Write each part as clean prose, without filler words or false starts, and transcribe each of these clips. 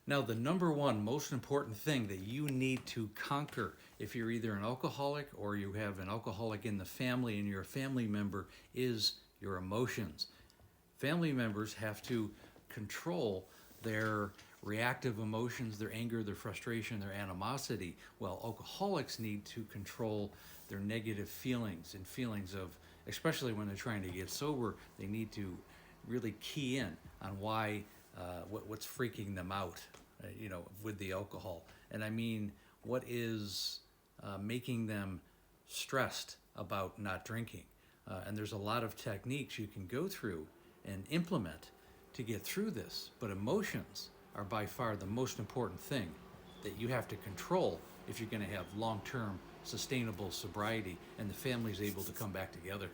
Now, the number one most important thing that you need to conquer if you're either an alcoholic or you have an alcoholic in the family and you're a family member is your emotions. Family members have to control their reactive emotions, their anger, their frustration, their animosity. Well, alcoholics need to control their negative feelings and feelings of, especially when they're trying to get sober, they need to really key in on why, what's freaking them out, with the alcohol. And I mean, what is making them stressed about not drinking? And there's a lot of techniques you can go through and implement to get through this, but emotions are by far the most important thing that you have to control if you're going to have long-term sustainable sobriety and the family's able to come back together.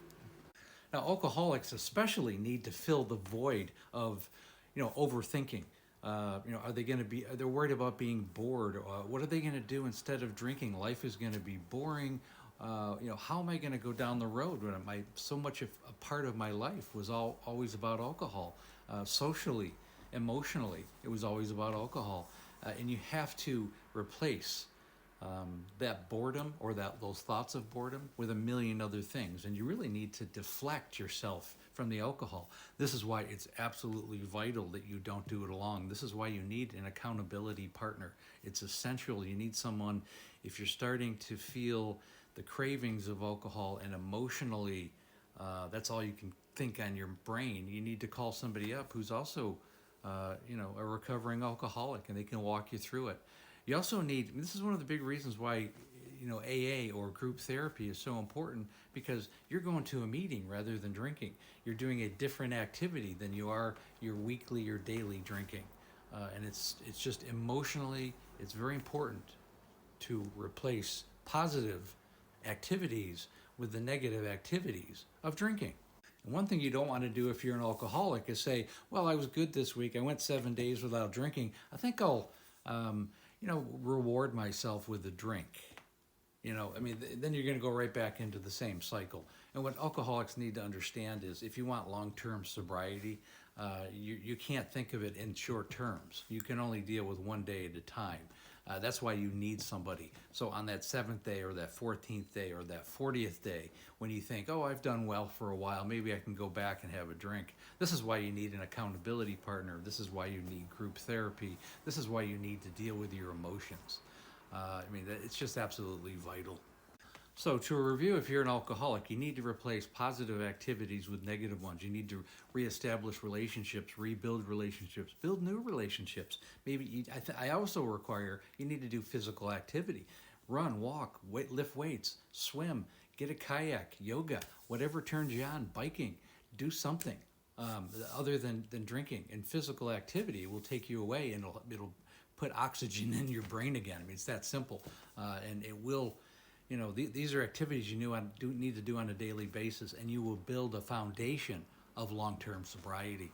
Now, alcoholics especially need to fill the void of, overthinking. Are they going to be? They're worried about being bored. What are they going to do instead of drinking? Life is going to be boring. How am I going to go down the road when so much of a part of my life was always about alcohol, socially, emotionally, it was always about alcohol, and you have to replace that boredom or those thoughts of boredom with a million other things, and you really need to deflect yourself from the alcohol. This is why it's absolutely vital that you don't do it alone. This is why you need an accountability partner. It's essential. You need someone, if you're starting to feel the cravings of alcohol and emotionally that's all you can think on your brain, you need to call somebody up who's also a recovering alcoholic, and they can walk you through it. You also need, this is one of the big reasons why AA or group therapy is so important, because you're going to a meeting rather than drinking. You're doing a different activity than you are your weekly or daily drinking. And it's just emotionally, it's very important to replace positive activities with the negative activities of drinking. And one thing you don't want to do if you're an alcoholic is say, well, I was good this week. I went 7 days without drinking. I think I'll, reward myself with a drink. Then you're going to go right back into the same cycle. And what alcoholics need to understand is if you want long-term sobriety, you can't think of it in short terms. You can only deal with one day at a time. That's why you need somebody. So on that 7th day or that 14th day or that 40th day, when you think, oh, I've done well for a while, maybe I can go back and have a drink. This is why you need an accountability partner. This is why you need group therapy. This is why you need to deal with your emotions. It's just absolutely vital. So to review, if you're an alcoholic, you need to replace positive activities with negative ones. You need to reestablish relationships, rebuild relationships, build new relationships. I also require, you need to do physical activity. Run, walk, lift weights, swim, get a kayak, yoga, whatever turns you on, biking. Do something other than drinking. And physical activity will take you away, and it'll put oxygen in your brain again. It's that simple. And it will... these are activities you need to do on a daily basis, and you will build a foundation of long-term sobriety.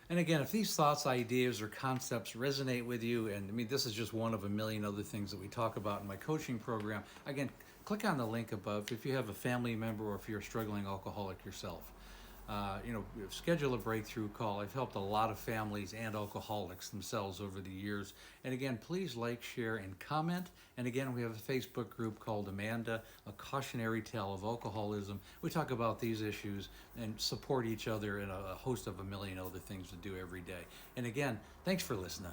And again, if these thoughts, ideas, or concepts resonate with you, and this is just one of a million other things that we talk about in my coaching program, again, click on the link above if you have a family member or if you're a struggling alcoholic yourself. Schedule a breakthrough call. I've helped a lot of families and alcoholics themselves over the years. And again, please like, share, and comment. And again, we have a Facebook group called Amanda, A Cautionary Tale of Alcoholism. We talk about these issues and support each other in a host of a million other things to do every day. And again, thanks for listening.